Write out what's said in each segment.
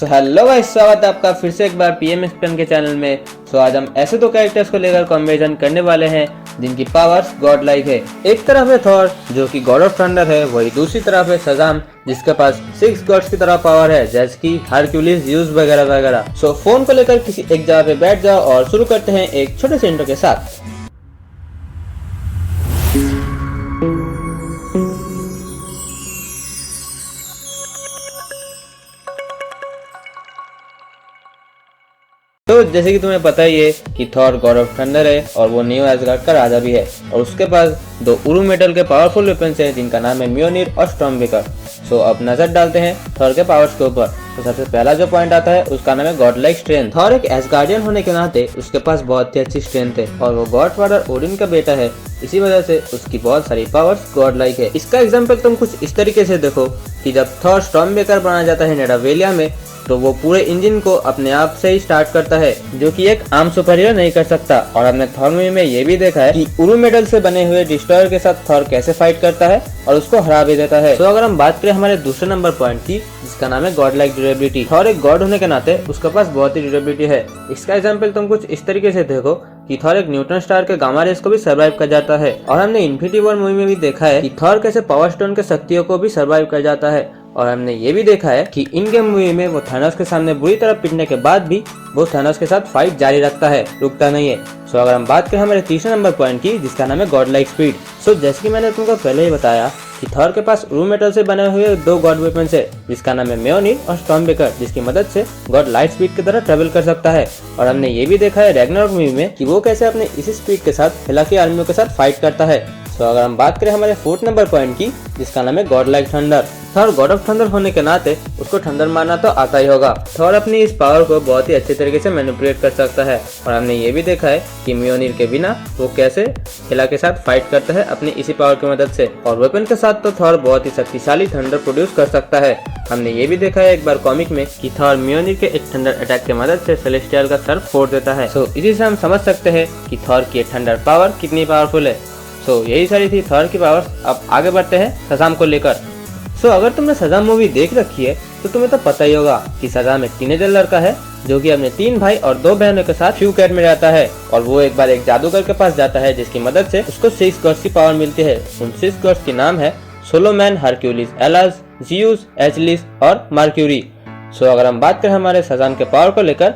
Hello guys, स्वागत है आपका फिर से एक बार पीएम स्पेन के चैनल में। आज हम ऐसे दो कैरेक्टर्स को लेकर कॉम्बिनेशन करने वाले हैं जिनकी पावर्स गॉड लाइक है। एक तरफ है थॉर जो कि गॉड ऑफ थंडर है, वही दूसरी तरफ है शज़ाम जिसके पास 6 गॉड्स की तरह पावर है जैसे कि हरक्यूलिस, ज़्यूस वगैरह वगैरह। फोन को लेकर किसी एक जगह पे बैठ जाओ और शुरू करते हैं एक छोटे से इंट्रो के साथ। तो जैसे कि तुम्हें पता ही है कि थॉर गॉड ऑफ थंडर है और वो न्यू एसगार्ड का राजा भी है और उसके पास दो उरू मेटल के पावरफुल वेपन्स हैं जिनका नाम है म्योनिर और स्टॉर्मब्रेकर। अब नजर डालते हैं थॉर के पावर्स के ऊपर। तो सबसे पहला जो पॉइंट आता है उसका नाम है गॉड लाइक स्ट्रेंथ। थॉर एक एसगार्डियन होने के नाते उसके पास बहुत ही अच्छी स्ट्रेंथ है और वो गॉड फादर ओडिन का बेटा है, इसी वजह से उसकी बहुत सारी पावर्स गॉड लाइक है। इसका एग्जाम्पल तुम कुछ इस तरीके से देखो कि जब थॉर स्टॉर्मब्रेकर बना जाता है नेडावेलिया में तो वो पूरे इंजन को अपने आप से ही स्टार्ट करता है जो कि एक आम सुपर हीरो नहीं कर सकता। और हमने थॉर मूवी में ये भी देखा है कि उरू मेटल से बने हुए डिस्ट्रॉयर के साथ थॉर कैसे फाइट करता है और उसको हरा भी देता है। अगर हम बात करें हमारे दूसरे नंबर पॉइंट की जिसका नाम है गॉड लाइक ड्यूरेबिलिटी। थॉर एक गॉड होने के नाते उसके पास बहुत ही ड्यूरेबिलिटी है। इसका एग्जाम्पल तुम कुछ इस तरीके से देखो कि थॉर एक न्यूट्रॉन स्टार के गामा रेस को भी सर्वाइव कर जाता है। और हमने इन्फिनिटी वॉर मूवी में भी देखा है कि थॉर कैसे पावर स्टोन के शक्तियों को भी सर्वाइव कर जाता है। और हमने ये भी देखा है कि इन गेम मूवी में वो थानोस के सामने बुरी तरह पिटने के बाद भी वो थानोस के साथ फाइट जारी रखता है, रुकता नहीं है। अगर हम बात करें हमारे तीसरे नंबर पॉइंट की जिसका नाम है गॉड लाइक स्पीड। जैसे कि मैंने तुमको पहले ही बताया कि थॉर के पास उरू मेटल से बने हुए दो गॉड वेपन्स है जिसका नाम है म्योनिर और स्टॉर्मब्रेकर, जिसकी मदद से गॉड लाइट स्पीड की तरह ट्रेवल कर सकता है। और हमने ये भी देखा है रैग्नारोक मूवी में कि वो कैसे अपने इसी स्पीड के साथ हेला की आर्मियों के साथ फाइट करता है। अगर हम बात करें हमारे फोर्थ नंबर पॉइंट की जिसका नाम है God like thunder. Thor God of thunder होने के नाते उसको थंडर मारना तो आता ही होगा। थॉर अपनी इस पावर को बहुत ही अच्छे तरीके से मैनिपुलेट कर सकता है और हमने ये भी देखा है कि म्योनिर के बिना वो कैसे हेला के साथ फाइट करता है अपनी इसी पावर की मदद से। और वेपन के साथ तो थॉर बहुत ही शक्तिशाली थंडर प्रोड्यूस कर सकता है। हमने ये भी देखा है एक बार कॉमिक में कि थॉर म्योनिर के एक थंडर अटैक की मदद से सेलेस्टियल का सर फोड़ देता है। इसी से हम समझ सकते हैं कि थॉर की थंडर पावर कितनी पावरफुल है। यही सारी थी थॉर की पावर्स। अब आगे बढ़ते हैं शज़ाम को लेकर। अगर तुमने शज़ाम मूवी देख रखी है तो तुम्हें तो पता ही होगा कि शज़ाम एक टीनेजर लड़का है जो कि अपने 3 भाई और 2 बहनों के साथ फ्यू कैट में रहता है। और वो एक बार एक जादूगर के पास जाता है जिसकी मदद से उसको 6 गॉड्स की पावर मिलती है। उन 6 गॉड्स की नाम है सोलोमैन, हरक्यूलिस, एलास, ज़्यूस, एचलिस और मर्क्यूरी। अगर हम बात करें हमारे शज़ाम के पावर को लेकर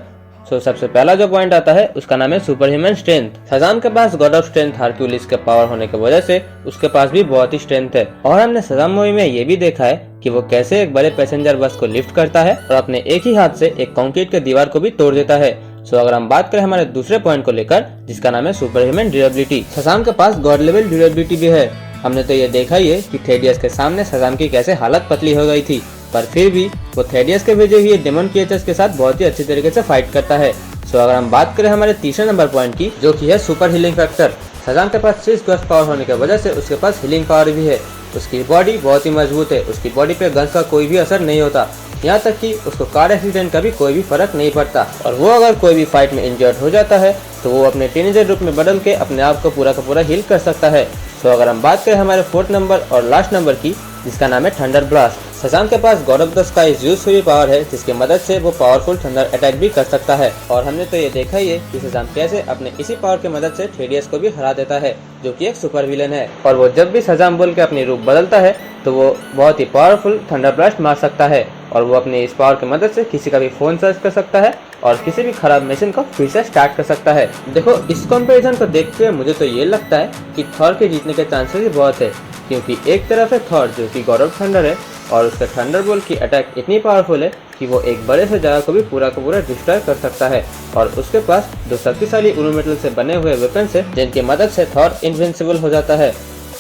सबसे पहला जो पॉइंट आता है उसका नाम है सुपर ह्यूमन स्ट्रेंथ। शज़ाम के पास गॉड ऑफ स्ट्रेंथ हरक्यूलिस के पावर होने की वजह से उसके पास भी बहुत ही स्ट्रेंथ है। और हमने शज़ाम मूवी में ये भी देखा है कि वो कैसे एक बड़े पैसेंजर बस को लिफ्ट करता है और अपने एक ही हाथ से एक कंक्रीट के दीवार को भी तोड़ देता है। अगर हम बात करें हमारे दूसरे पॉइंट को लेकर जिसका नाम है सुपर ह्यूमन ड्यूरेबिलिटी। शज़ाम के पास गॉड लेवल ड्यूरेबिलिटी भी है। हमने तो ये देखा ही है कि थेडियस के सामने शज़ाम की कैसे हालत पतली हो गई थी, पर फिर भी वो थेडियस के भेजे हुए डेमन क्रिएचर्स के साथ बहुत ही अच्छी तरीके से फाइट करता है। अगर हम बात करें हमारे तीसरे नंबर पॉइंट की जो कि है सुपर हीलिंग फैक्टर। शज़ाम के पास 6 गॉड्स पावर होने की वजह से उसके पास हीलिंग पावर भी है। उसकी बॉडी बहुत ही मजबूत है, उसकी बॉडी पे गन्स का कोई भी असर नहीं होता, यहाँ तक कि उसको कार एक्सीडेंट का भी कोई भी फर्क नहीं पड़ता। और वो अगर कोई भी फाइट में इंजर्ड हो जाता है तो वो अपने टीनेजर रूप में बदल के अपने आप को पूरा का पूरा हील कर सकता है। अगर हम बात करें हमारे फोर्थ नंबर और लास्ट नंबर की जिसका नाम है थंडर ब्लास्ट। शज़ाम के पास god of the sky Zeus की पावर है जिसकी मदद से वो पावरफुल थंडर अटैक भी कर सकता है। और हमने तो ये देखा ही है कि शज़ाम कैसे अपने इसी पावर की मदद से थेडियस को भी हरा देता है जो कि एक सुपर विलन है। और वो जब भी शज़ाम बोल के अपनी रूप बदलता है तो वो बहुत ही पावरफुल थंडर ब्लास्ट मार सकता है और वो अपनी इस पावर की मदद से किसी का भी फोन सर्च कर सकता है और किसी भी खराब मशीन को फिर से स्टार्ट कर सकता है। देखो, इस कंपैरिजन को देखते हुए मुझे तो ये लगता है कि थॉर के जीतने के चांसेस ही बहुत है, क्योंकि एक तरफ है थॉर जो कि गॉड ऑफ थंडर है और उसका थंडरबोल्ट की अटैक इतनी पावरफुल है कि वो एक बड़े से जगह को भी पूरा का पूरा डिस्ट्रॉय कर सकता है। और उसके पास दो शक्तिशाली उरू मेटल से बने हुए वेपन्स है जिनकी मदद से थॉर इनविंसिबल हो जाता है,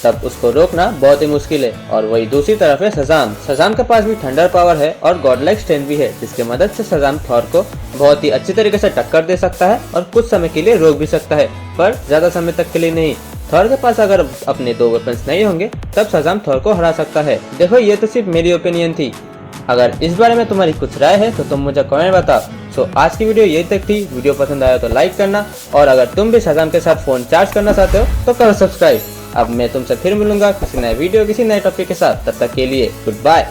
तब उसको रोकना बहुत ही मुश्किल है। और वही दूसरी तरफ है शज़ाम। शज़ाम के पास भी थंडर पावर है और गॉड लाइक स्ट्रेंथ भी है जिसकी मदद से शज़ाम थॉर को बहुत ही अच्छी तरीके से टक्कर दे सकता है और कुछ समय के लिए रोक भी सकता है, पर ज्यादा समय तक के लिए नहीं। थॉर के पास अगर अपने 2 वेपन्स नहीं होंगे तब शज़ाम थॉर को हरा सकता है। देखो, ये तो सिर्फ मेरी ओपिनियन थी। अगर इस बारे में तुम्हारी कुछ राय है तो तुम मुझे कमेंट बताओ। आज की वीडियो यही तक थी। वीडियो पसंद आया तो लाइक करना और अगर तुम भी शज़ाम के साथ फोन चार्ज करना चाहते हो तो करो सब्सक्राइब। अब मैं तुमसे फिर मिलूंगा किसी नए वीडियो किसी नए टॉपिक के साथ। तब तक के लिए गुड बाय।